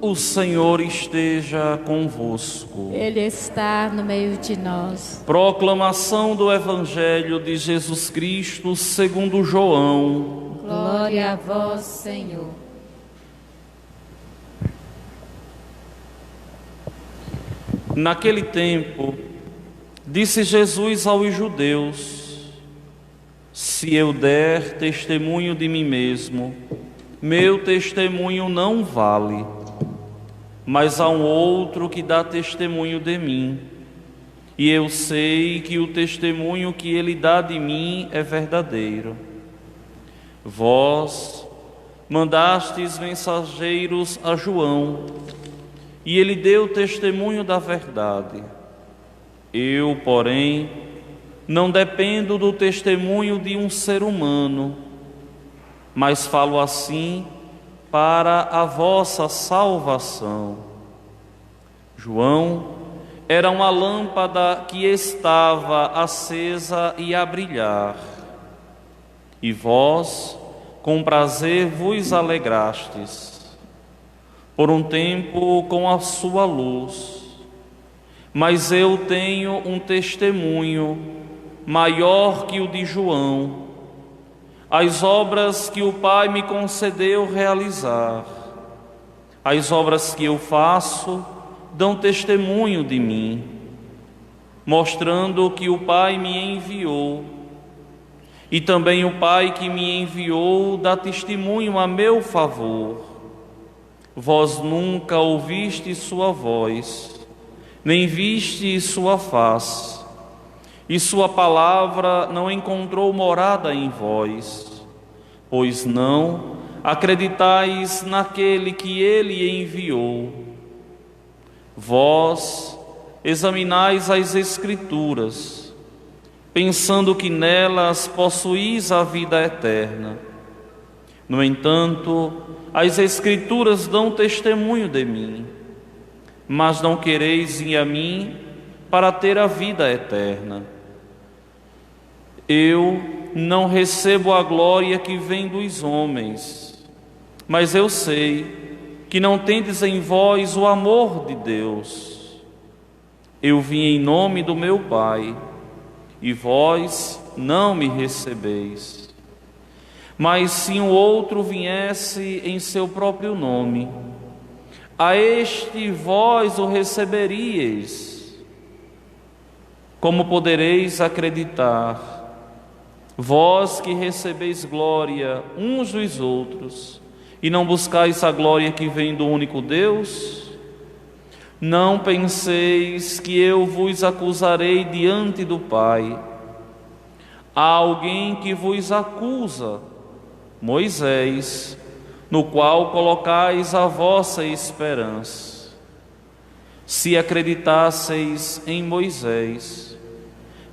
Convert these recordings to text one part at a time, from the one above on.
O Senhor esteja convosco. Ele está no meio de nós. Proclamação do Evangelho de Jesus Cristo segundo João. Glória a vós, Senhor. Naquele tempo, disse Jesus aos judeus: se eu der testemunho de mim mesmo, meu testemunho não vale. Mas há um outro que dá testemunho de mim, e eu sei que o testemunho que ele dá de mim é verdadeiro. Vós mandastes mensageiros a João, e ele deu testemunho da verdade. Eu, porém, não dependo do testemunho de um ser humano, mas falo assim para a vossa salvação. João era uma lâmpada que estava acesa e a brilhar, e vós com prazer vos alegrastes por um tempo com a sua luz. Mas eu tenho um testemunho maior que o de João, as obras que o Pai me concedeu realizar. As obras que eu faço dão testemunho de mim, mostrando que o Pai me enviou. E também o Pai que me enviou dá testemunho a meu favor. Vós nunca ouviste sua voz, nem viste sua face, e sua palavra não encontrou morada em vós, pois não acreditais naquele que ele enviou. Vós examinais as Escrituras, pensando que nelas possuís a vida eterna. No entanto, as Escrituras dão testemunho de mim, mas não quereis ir a mim para ter a vida eterna. Eu não recebo a glória que vem dos homens, mas eu sei que não tendes em vós o amor de Deus. Eu vim em nome do meu Pai, e vós não me recebeis. Mas se um outro viesse em seu próprio nome, a este vós o receberíeis. Como podereis acreditar, vós que recebeis glória uns dos outros, e não buscais a glória que vem do único Deus? Não penseis que eu vos acusarei diante do Pai. Há alguém que vos acusa, Moisés, no qual colocais a vossa esperança. Se acreditasseis em Moisés,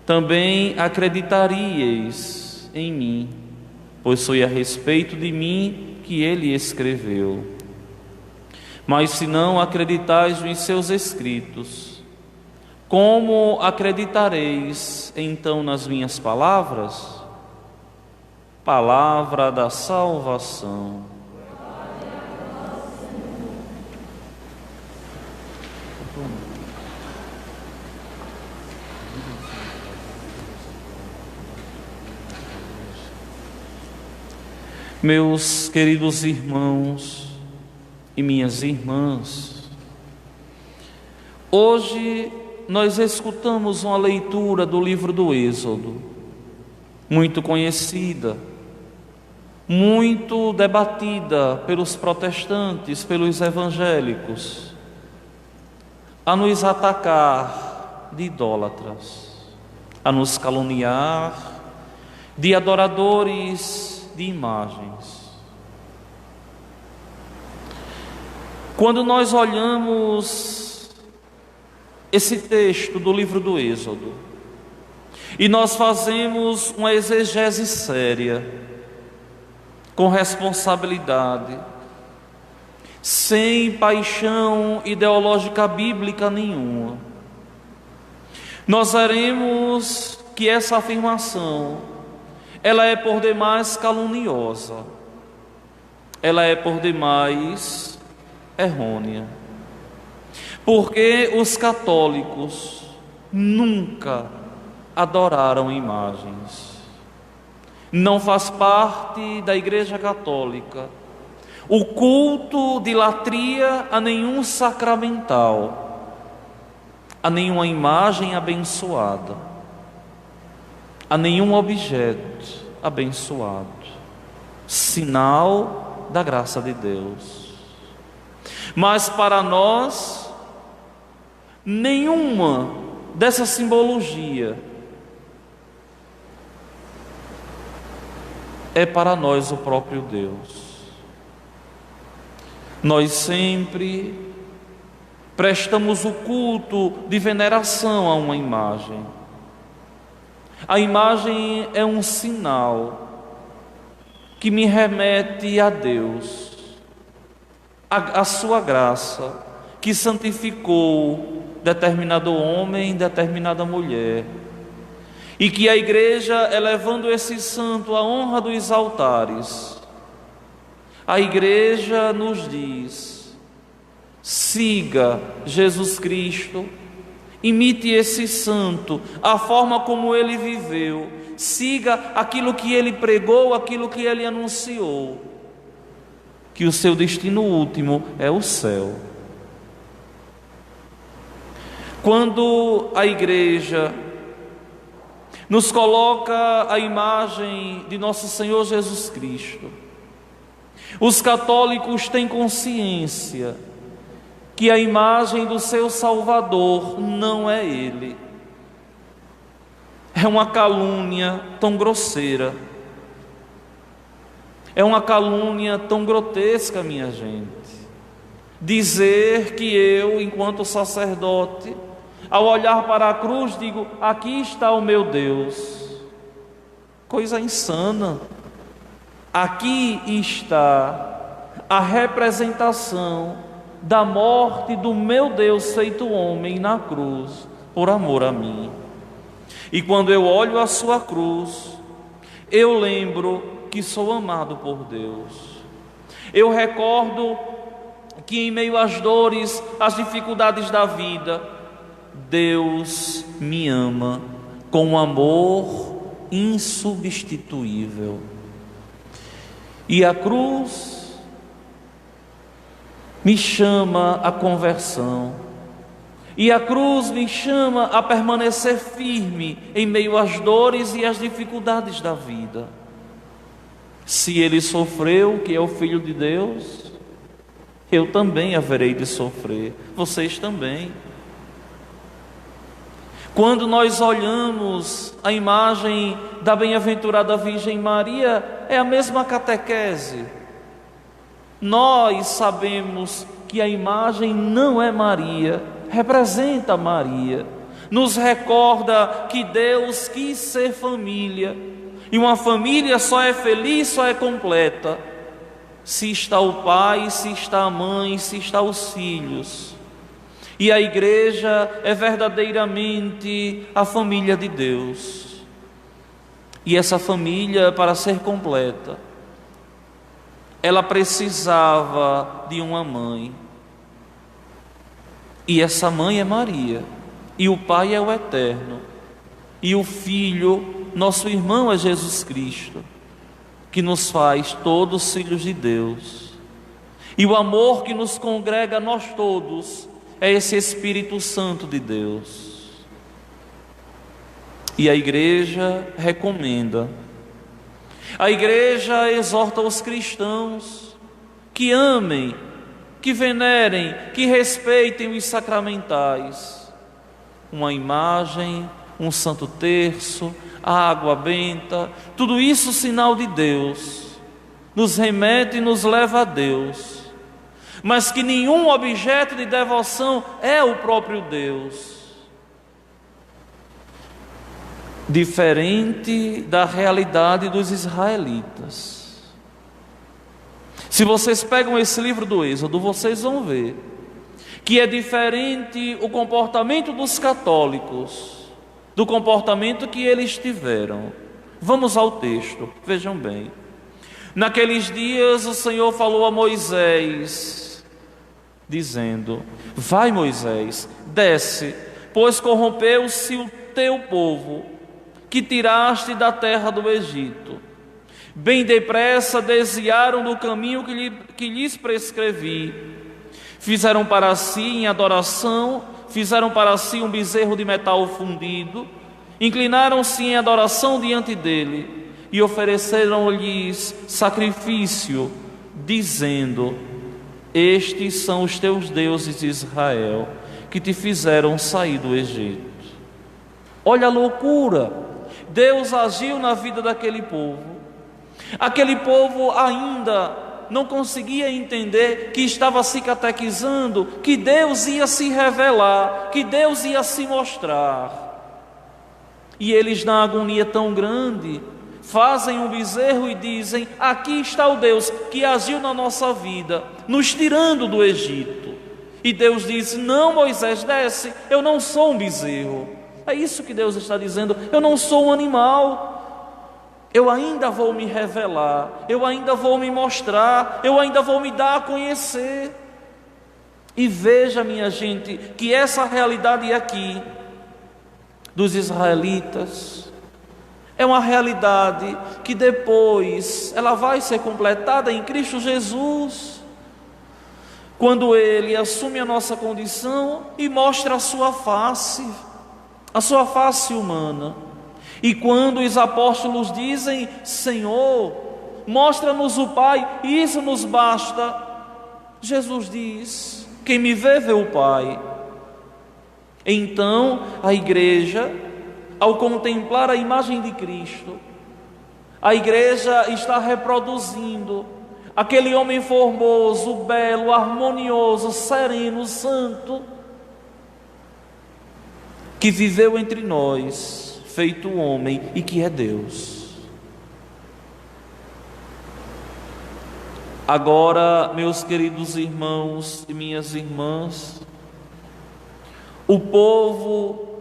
também acreditaríeis em mim, pois foi a respeito de mim que ele escreveu. Mas se não acreditais nos seus escritos, como acreditareis então nas minhas palavras? Palavra da salvação. Meus queridos irmãos e minhas irmãs, hoje nós escutamos uma leitura do livro do Êxodo, muito conhecida, muito debatida pelos protestantes, pelos evangélicos, a nos atacar de idólatras, a nos caluniar de adoradores de imagens. Quando nós olhamos esse texto do livro do Êxodo e nós fazemos uma exegese séria, com responsabilidade, sem paixão ideológica bíblica nenhuma, nós veremos que essa afirmação, ela é por demais caluniosa, ela é por demais errônea. Porque os católicos nunca adoraram imagens. Não faz parte da Igreja Católica o culto de latria a nenhum sacramental, a nenhuma imagem abençoada, a nenhum objeto abençoado, sinal da graça de Deus. Mas para nós, nenhuma dessa simbologia é para nós o próprio Deus. Nós sempre prestamos o culto de veneração a uma imagem. A imagem é um sinal que me remete a Deus, a sua graça, que santificou determinado homem, determinada mulher, e que a igreja, elevando esse santo à honra dos altares, a igreja nos diz: siga Jesus Cristo, imite esse santo, a forma como ele viveu, siga aquilo que ele pregou, aquilo que ele anunciou, que o seu destino último é o céu. Quando a igreja nos coloca a imagem de nosso Senhor Jesus Cristo, os católicos têm consciência que a imagem do seu Salvador não é Ele. É uma calúnia tão grosseira, é uma calúnia tão grotesca, minha gente, dizer que eu, enquanto sacerdote, ao olhar para a cruz, digo: aqui está o meu Deus. Coisa insana. Aqui está a representação da morte do meu Deus feito homem na cruz, por amor a mim. E quando eu olho a sua cruz, eu lembro que sou amado por Deus. Eu recordo que em meio às dores, às dificuldades da vida, Deus me ama com um amor insubstituível. E a cruz me chama à conversão. E a cruz me chama a permanecer firme em meio às dores e às dificuldades da vida. Se Ele sofreu, que é o Filho de Deus, eu também haverei de sofrer. Vocês também. Quando nós olhamos a imagem da bem-aventurada Virgem Maria, é a mesma catequese. Nós sabemos que a imagem não é Maria, representa Maria. Nos recorda que Deus quis ser família, e uma família só é feliz, só é completa, se está o pai, se está a mãe, se está os filhos. E a igreja é verdadeiramente a família de Deus. E essa família, para ser completa, ela precisava de uma mãe. E essa mãe é Maria. E o Pai é o Eterno. E o Filho, nosso irmão, é Jesus Cristo, que nos faz todos filhos de Deus. E o amor que nos congrega a nós todos é esse Espírito Santo de Deus. E a igreja recomenda, a igreja exorta os cristãos que amem, que venerem, que respeitem os sacramentais. Uma imagem, um santo terço, a água benta, tudo isso sinal de Deus, nos remete e nos leva a Deus. Mas que nenhum objeto de devoção é o próprio Deus. Diferente da realidade dos israelitas. Se vocês pegam esse livro do Êxodo, vocês vão ver que é diferente o comportamento dos católicos do comportamento que eles tiveram. Vamos ao texto, vejam bem. Naqueles dias o Senhor falou a Moisés: dizendo: vai, Moisés, desce, pois corrompeu-se o teu povo, que tiraste da terra do Egito. Bem depressa desviaram do caminho que lhes prescrevi. Fizeram para si em adoração, fizeram para si um bezerro de metal fundido, inclinaram-se em adoração diante dele e ofereceram-lhes sacrifício, dizendo: estes são os teus deuses de Israel, que te fizeram sair do Egito. Olha a loucura! Deus agiu na vida daquele povo. Aquele povo ainda não conseguia entender que estava se catequizando, que Deus ia se revelar, que Deus ia se mostrar. E eles, na agonia tão grande, fazem um bezerro e dizem: aqui está o Deus que agiu na nossa vida, nos tirando do Egito. E Deus diz: não, Moisés, desce, eu não sou um bezerro. É isso que Deus está dizendo: eu não sou um animal. Eu ainda vou me revelar, eu ainda vou me mostrar, eu ainda vou me dar a conhecer. E veja, minha gente, que essa realidade aqui dos israelitas é uma realidade que depois ela vai ser completada em Cristo Jesus, quando Ele assume a nossa condição e mostra a sua face humana. E quando os apóstolos dizem: Senhor, mostra-nos o Pai, e isso nos basta, Jesus diz: quem me vê, vê o Pai. Então a igreja, ao contemplar a imagem de Cristo, a igreja está reproduzindo aquele homem formoso, belo, harmonioso, sereno, santo, que viveu entre nós, feito homem, e que é Deus. Agora, meus queridos irmãos e minhas irmãs, o povo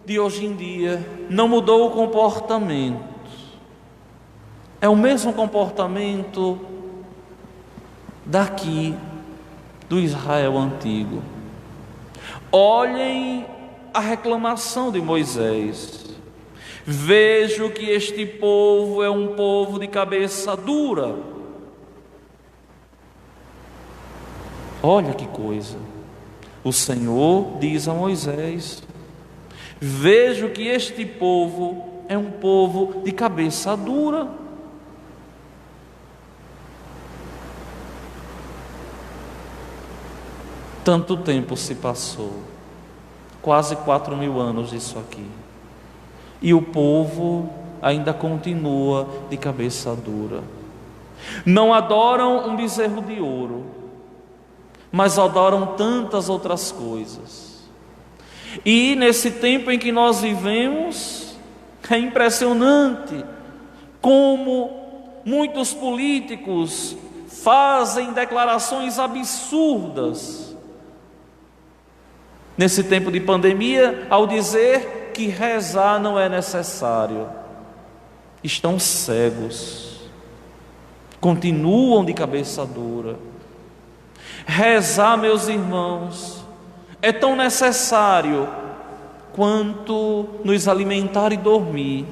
de hoje em dia não mudou o comportamento. É o mesmo comportamento daqui, do Israel antigo. Olhem a reclamação de Moisés: vejo que este povo é um povo de cabeça dura. Olha que coisa. O Senhor diz a Moisés: vejo que este povo é um povo de cabeça dura. Tanto tempo se passou, quase 4.000 anos disso aqui, e o povo ainda continua de cabeça dura. Não adoram um bezerro de ouro, mas adoram tantas outras coisas. E nesse tempo em que nós vivemos, é impressionante como muitos políticos fazem declarações absurdas nesse tempo de pandemia, ao dizer que rezar não é necessário. Estão cegos, continuam de cabeça dura. Rezar, meus irmãos, é tão necessário quanto nos alimentar e dormir.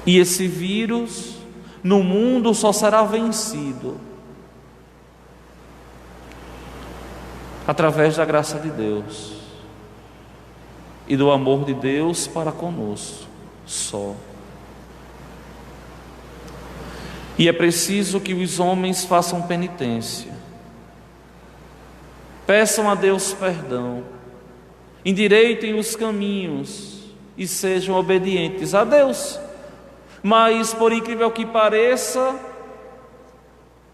E esse vírus no mundo só será vencido através da graça de Deus e do amor de Deus para conosco só. E é preciso que os homens façam penitência, peçam a Deus perdão, endireitem os caminhos e sejam obedientes a Deus. Mas, por incrível que pareça,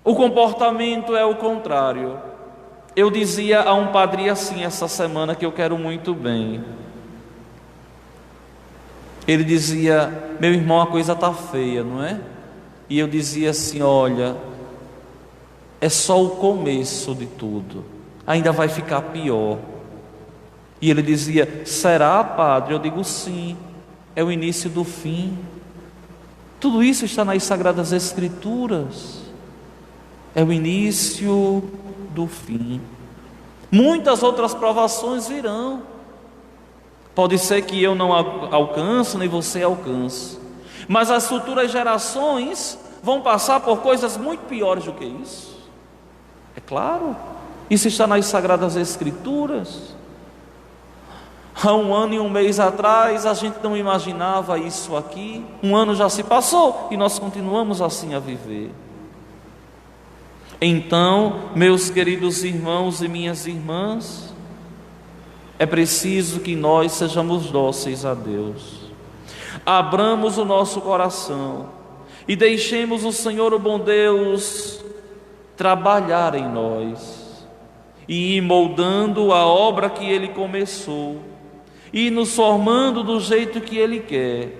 o comportamento é o contrário. Eu dizia a um padre assim essa semana, que eu quero muito bem. Ele dizia: meu irmão, a coisa está feia, não é? E eu dizia assim: olha, é só o começo de tudo, ainda vai ficar pior. E ele dizia: será, padre? Eu digo: sim, é o início do fim. Tudo isso está nas Sagradas Escrituras. é o início do fim. Muitas outras provações virão. Pode ser que eu não alcance, nem você alcance, mas as futuras gerações vão passar por coisas muito piores do que isso. É claro, isso está nas Sagradas Escrituras. Há 1 ano e 1 mês atrás a gente não imaginava isso aqui. 1 ano já se passou e nós continuamos assim a viver. Então, meus queridos irmãos e minhas irmãs, é preciso que nós sejamos dóceis a Deus. Abramos o nosso coração e deixemos o Senhor, o bom Deus, trabalhar em nós e ir moldando a obra que Ele começou e nos formando do jeito que Ele quer,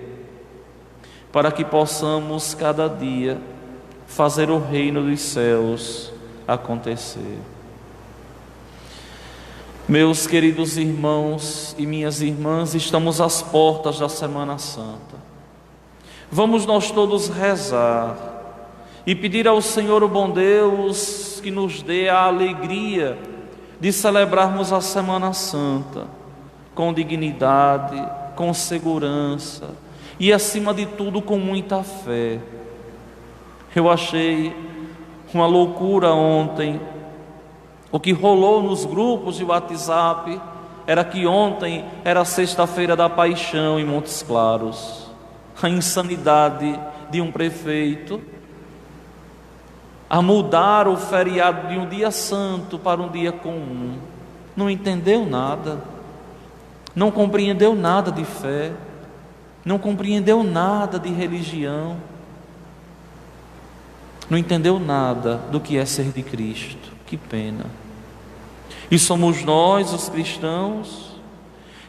para que possamos cada dia fazer o reino dos céus acontecer. Meus queridos irmãos e minhas irmãs, estamos às portas da Semana Santa. Vamos nós todos rezar e pedir ao Senhor, o bom Deus, que nos dê a alegria de celebrarmos a Semana Santa com dignidade, com segurança e, acima de tudo, com muita fé. Eu achei uma loucura ontem. O que rolou nos grupos de WhatsApp era que ontem era sexta-feira da Paixão em Montes Claros. A insanidade de um prefeito a mudar o feriado de um dia santo para um dia comum. Não entendeu nada, não compreendeu nada de fé, não compreendeu nada de religião, não entendeu nada do que é ser de Cristo. Que pena. E somos nós, os cristãos,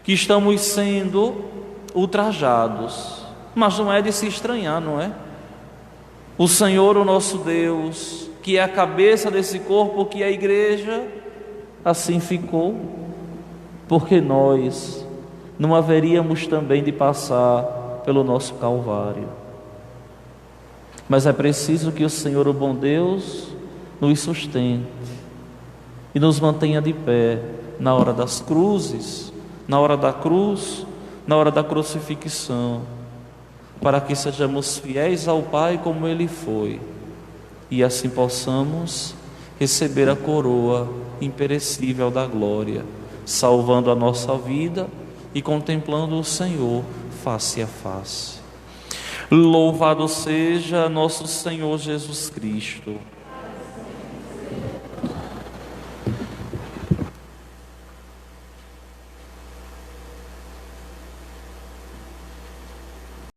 que estamos sendo ultrajados. Mas não é de se estranhar, não é? O Senhor, o nosso Deus, que é a cabeça desse corpo, que é a igreja, assim ficou, porque nós não haveríamos também de passar pelo nosso Calvário. Mas é preciso que o Senhor, o bom Deus, nos sustente e nos mantenha de pé na hora das cruzes, na hora da cruz, na hora da crucifixão, para que sejamos fiéis ao Pai como Ele foi, e assim possamos receber a coroa imperecível da glória, salvando a nossa vida e contemplando o Senhor face a face. Louvado seja nosso Senhor Jesus Cristo.